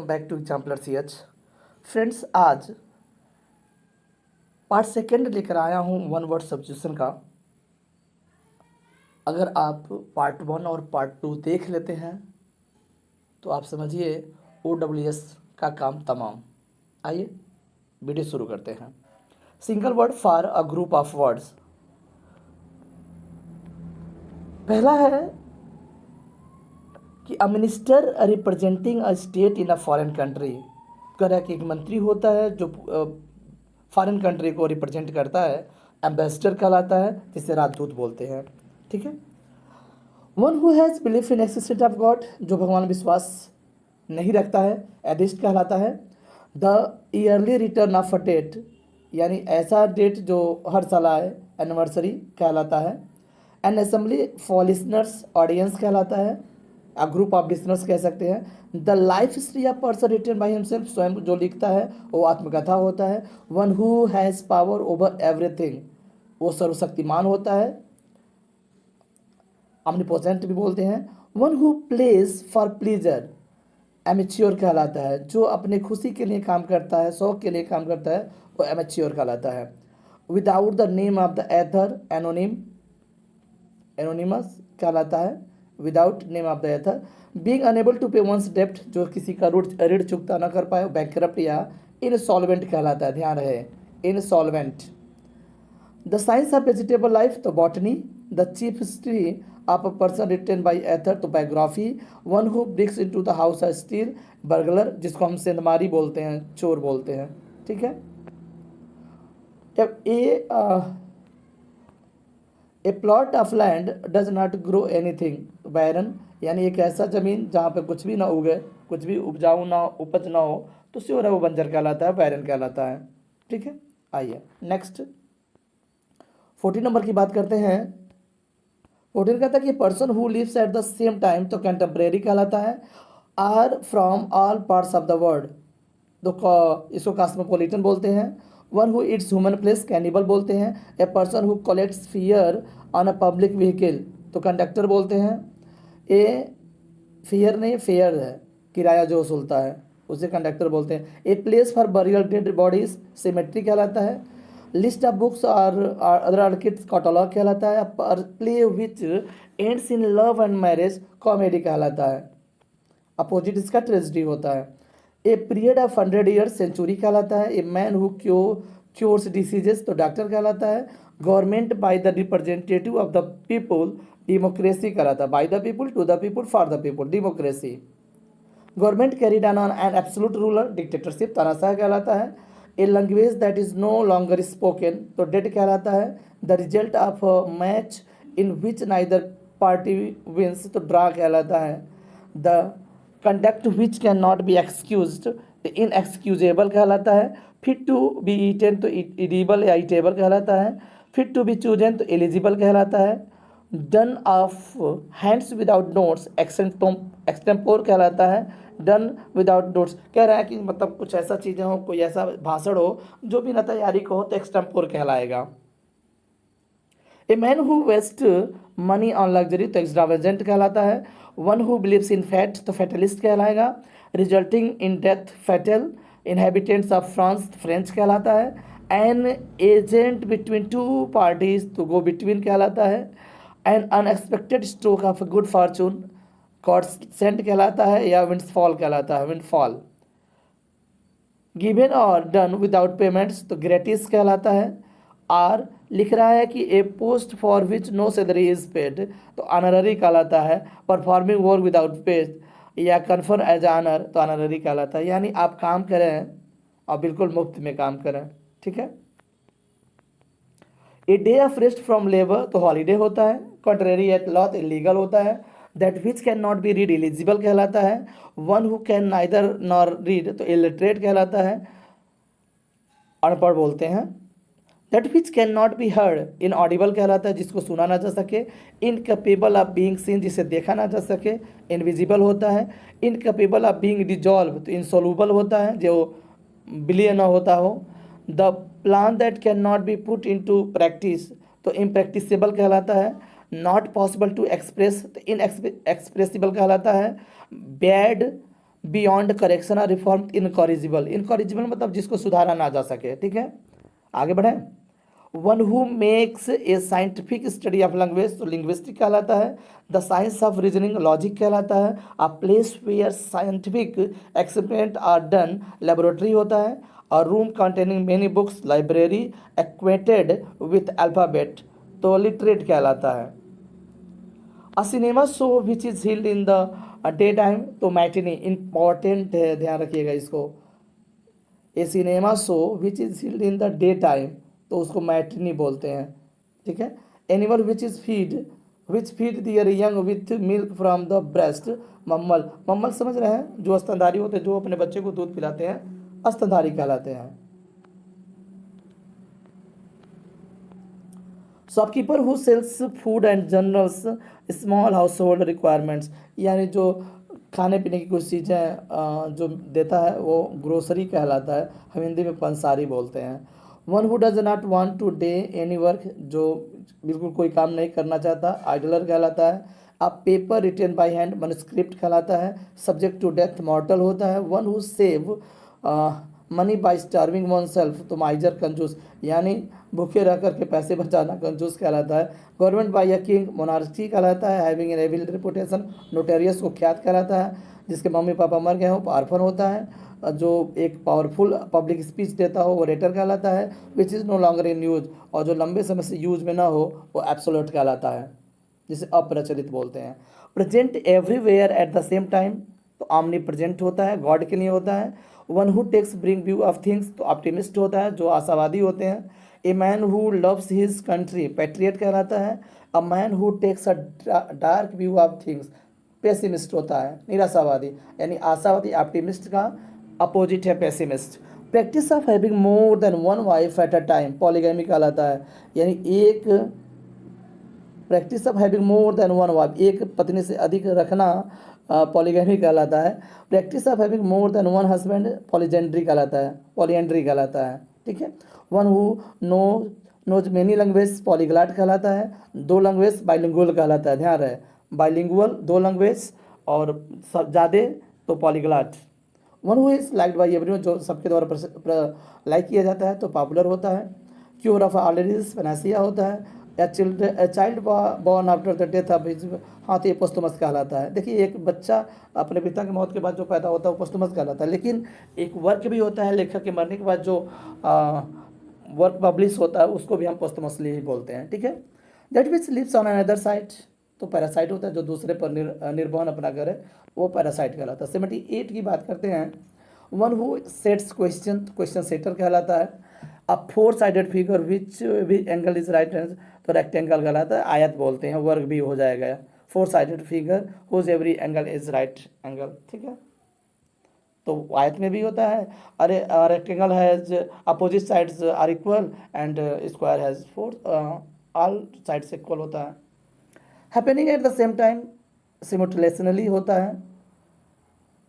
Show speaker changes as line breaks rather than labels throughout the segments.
Back to exemplar C H. Friends, आज part second लेकर आया हूँ वन वर्ड सब्स्टिट्यूशन का। अगर आप पार्ट वन और पार्ट टू देख लेते हैं तो आप समझिए OWS का काम तमाम। आइए वीडियो शुरू करते हैं। Single word for a group of words. पहला है कि a minister representing a state in a foreign country. कह रहा है कि एक मंत्री होता है जो फॉरेन कंट्री को रिप्रेजेंट करता है, एम्बेसडर कहलाता है, जिसे राजदूत बोलते हैं। ठीक है। One who has belief in existence of god, जो भगवान विश्वास नहीं रखता है, एथिस्ट कहलाता है। The yearly return of a date, यानी ऐसा डेट जो हर साल आए, एनिवर्सरी कहलाता है। An assembly for listeners, audience कहलाता है। अ ग्रुप ऑफ लिसनर्स कह सकते हैं। The life history of person written by himself, स्वयं जो लिखता है वो आत्मकथा होता है। One who has power over everything, वो सर्वशक्तिमान होता है, omnipotent भी बोलते हैं। One who plays for pleasure, amateur कहलाता है, जो अपने खुशी के लिए काम करता है, शौक के लिए काम करता है, वो एमेच्योर कहलाता है। Without the name of the author, anonym, anonymous कहलाता है, without name of the author. Being unable to pay one's डेप्ट, जो किसी का ऋण चुकता न कर पाए, बैंकरप्ट या इनसॉल्वेंट कहलाता है। ध्यान रहे, insolvent. The science of vegetable life, तो botany. The chief history of a person written by author, तो biography. One who breaks into the house of steal, burglar, जिसको हम सेंधमारी बोलते हैं, चोर बोलते हैं। ठीक है। A plot of land does not grow anything barren, यानी एक ऐसा ज़मीन जहाँ पे कुछ भी ना उगे, कुछ भी उपजाऊ ना, उपज ना हो, तो श्योर है वो बंजर कहलाता है, बैरन कहलाता है। ठीक है। आइए नेक्स्ट 14 नंबर की बात करते हैं। 14 कहता है कि person who lives at the same time, तो कंटेम्प्रेरी कहलाता है। Are from all parts of the world, तो इसको कॉस्मोपोलिटन बोलते हैं। One who eats human flesh, cannibal बोलते हैं। A person who collects fare on a public vehicle, तो कंडक्टर बोलते हैं। ए फियर नहीं, फेयर है, किराया जो वसूलता है, उसे कंडक्टर बोलते हैं। A place for burial dead bodies, cemetery कहलाता है। लिस्ट ऑफ बुक्स और अदर आर्किड्स, कैटलॉग कहलाता है। Play which ends in love and marriage, comedy कहलाता है। अपोजिट इसका ट्रेजिडी होता है। A period of 100 years, century कहलाता है। A man who cures diseases, तो डॉक्टर कहलाता है। Government by the representative of the people, democracy कहलाता है। By the people, to the people, for the people, democracy. Government carried on an absolute ruler, dictatorship, तानाशाह कहलाता है। A language that is no longer spoken, तो dead कहलाता है। The result of match in which neither party wins, तो draw कहलाता है। The conduct which can not be excused, inexcusable कहलाता है। फिट टू बी ईटन, तो इडिबल या ईटेबल कहलाता है। फिट टू बी चूजन, तो एलिजिबल कहलाता है। Done of hands without notes, extempore कहलाता है। डन विदाउट नोट्स कह रहा है कि मतलब कुछ ऐसा चीज़ें हो, कोई ऐसा भाषण हो जो बिना तैयारी को हो, तो एक्सटेम्पोर कहलाएगा। A man who waste money on luxury, तो एक्सट्रावेजेंट कहलाता है। One who believes in fate, तो फैटलिस्ट कहलाएगा। Resulting in death, fatal. Inhabitants of France, French कहलाता है। An agent between two parties, तो गो बिटवीन कहलाता है। An unexpected stroke of good fortune, godsend कहलाता है, या विंडफॉल कहलाता है, windfall. Given or done without payments, तो ग्रेटिस कहलाता है। आर लिख रहा है कि a post for which no salary is paid, तो ऑनररी कहलाता है। परफॉर्मिंग वर्क विदाउट पे या कन्फर्म एज ऑनर, तो ऑनररी कहलाता है। यानी आप काम करें और बिल्कुल मुफ्त में काम करें। ठीक है। A day of rest from labour, तो हॉलीडे होता है। कॉन्ट्रेरी एट लॉ, तो इलीगल होता है। That which can not B read, eligible कहलाता है। One who can neither nor read, तो इलिटरेट कहलाता है, अनपढ़ बोलते हैं। That which can not be heard, inaudible कहलाता है, जिसको सुना ना जा सके। इनकेपेबल ऑफ बीइंग सीन, जिसे देखा ना जा सके, इनविजिबल होता है। इनकेपेबल ऑफ बीइंग डिजॉल्व, तो इंसोल्यूबल होता है, जो विलीय न होता हो। The plan that can not B put into practice, तो इम्प्रैक्टिसेबल कहलाता है। नॉट पॉसिबल टू एक्सप्रेस, तो इनएक्सप्रेसिबल कहलाता है। बैड बियॉन्ड करेक्शन और रिफॉर्म इनकॉरिजिबल। इनकॉरिजिबल मतलब जिसको सुधारा ना जा सके, ठीक है। आगे बढ़ें। One who makes a scientific study of language तो लिंग्विस्टिक कहलाता है। The science of reasoning logic कहलाता है। A place where scientific experiment are done laboratory होता है। और room containing many books library acquainted with alphabet तो लिटरेट कहलाता है। A cinema show which is held in the day time तो matinee. Important है, ध्यान रखिएगा इसको। A cinema show which is held in the day time तो उसको मैटिनी बोलते हैं, ठीक है। Animal which feed their young with milk from the breast mammal. Mammal समझ रहे हैं, जो स्तनधारी होते हैं, जो अपने बच्चे को दूध पिलाते हैं, स्तनधारी कहलाते हैं। Shopkeeper who sells food and generals small household requirements, यानी जो खाने पीने की कुछ चीज़ें जो देता है वो ग्रोसरी कहलाता है। हम हिंदी में पंसारी बोलते हैं। One who does not want to do any work, जो बिल्कुल कोई काम नहीं करना चाहता, आइडलर कहलाता है। A paper written by hand manuscript कहलाता है। सब्जेक्ट टू डेथ मॉर्टल होता है। One who save money by starving oneself तो माइजर कंजूस, यानी भूखे रह करके पैसे बचाना कंजूस कहलाता है। Government by a king monarchy कहलाता है। Having an evil reputation notorious को ख्यात कहलाता है। जिसके मम्मी पापा मर गए हो पारफन होता है। जो एक पावरफुल पब्लिक स्पीच देता हो वो रेटर कहलाता है। Which is no longer in use, और जो लंबे समय से यूज में ना हो वो एब्सोल्यूट कहलाता है, जिसे अप्रचलित बोलते हैं। Present everywhere at the same time तो आमनी प्रेजेंट होता है, गॉड के लिए होता है। One who takes bright view of things तो ऑप्टिमिस्ट होता है, जो आशावादी होते हैं। A man who loves his country patriot कहलाता है। A man who takes a dark view of things pessimist होता है, निराशावादी। यानी आशावादी ऑप्टिमिस्ट का अपोजिट है pessimist. Practice of having more than one wife at a time polygamy कहलाता है। यानी एक practice of having more than one wife, एक पत्नी से अधिक रखना पॉलीगैमी कहलाता है। Practice of having more than one husband polyandry कहलाता है, ठीक है। One who know knows many language polyglot कहलाता है। दो लैंग्वेज बाइलिंगुअल कहलाता है, ध्यान रहे, बाइलिंगुअल दो लैंग्वेज और सब ज़्यादा तो polyglot. One who is liked by everyone जो सबके द्वारा लाइक किया जाता है तो पॉपुलर होता है। क्योर ऑफ ऑलरेडीज पेनासिया होता है। या child born after the death of his, हाँ तो ये पोस्टमस कहलाता है। देखिए एक बच्चा अपने पिता की मौत के बाद जो पैदा होता है वो पोस्टमस कहलाता है। लेकिन एक वर्क भी होता है लेखक के मरने के बाद जो वर्क पब्लिश होता है उसको भी हम पोस्टमसली ही बोलते हैं, ठीक है। That which lives on another side तो पैरासाइट होता है, जो दूसरे पर निर्भर अपना करे वो पैरासाइट कहलाता है। 78 की बात करते हैं। One who sets question setter कहलाता है। अब four sided figure which angle is right hand तो रेक्टेंगल कहलाता है, आयत बोलते हैं, वर्ग भी हो जाएगा। Four sided figure whose every angle is right angle, ठीक है। तो आयत में भी होता है। अरे rectangle has opposite sides are equal and square has four all sides equal होता है। Happening at the same time simultaneously होता है।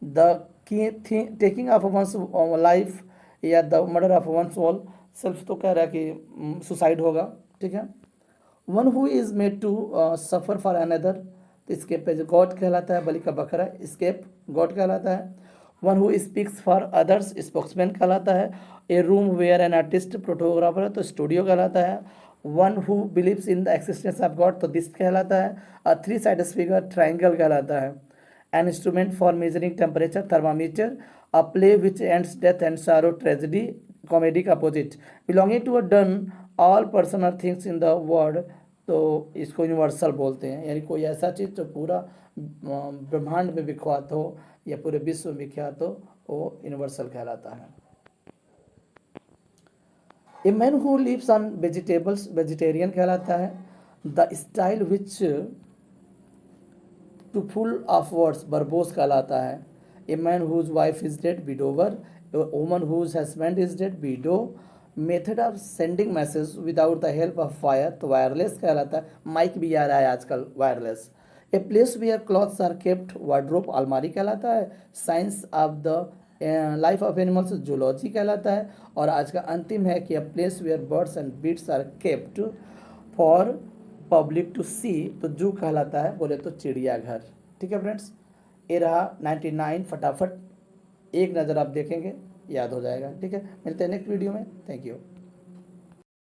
The taking of one's life या the murder of one soul, self तो कह रहा है कि सुसाइड होगा, ठीक है। One who is made to suffer for another तो स्केप गॉड कहलाता है, बलि का बकरा स्केप गॉड कहलाता है। One who speaks for others spokesman कहलाता है। A room where an artist photographer तो स्टूडियो कहलाता है। One who believes in the existence of God तो दिस कहलाता है। A three side figure triangle कहलाता है। An instrument for measuring temperature thermometer. A play which ends death and sorrow tragedy comedy का अपोजिट। Belonging to a done all person or things in the world तो इसको universal बोलते हैं, यानी कोई ऐसा चीज़ जो पूरा ब्रह्मांड में विख्यात हो या पूरे विश्व में विख्यात हो वो यूनिवर्सल कहलाता है। A man who lives on vegetables vegetarian कहलाता है। The style which too full of words verbose कहलाता है। A man whose wife is dead widower. Woman whose husband is dead widow. Method of sending message without the help of fire तो wireless कहलाता है। Mike भी आ रहा है आजकल wireless. A place where clothes are kept wardrobe अलमारी कहलाता है। Science of the life of animals zoology कहलाता है। और आज का अंतिम है कि a place where birds and beasts are kept for public to see तो जू कहलाता है, बोले तो चिड़ियाघर, ठीक है फ्रेंड्स। ये रहा 99 फटाफट एक नज़र आप देखेंगे याद हो जाएगा। ठीक है, मिलते हैं नेक्स्ट वीडियो में। Thank you.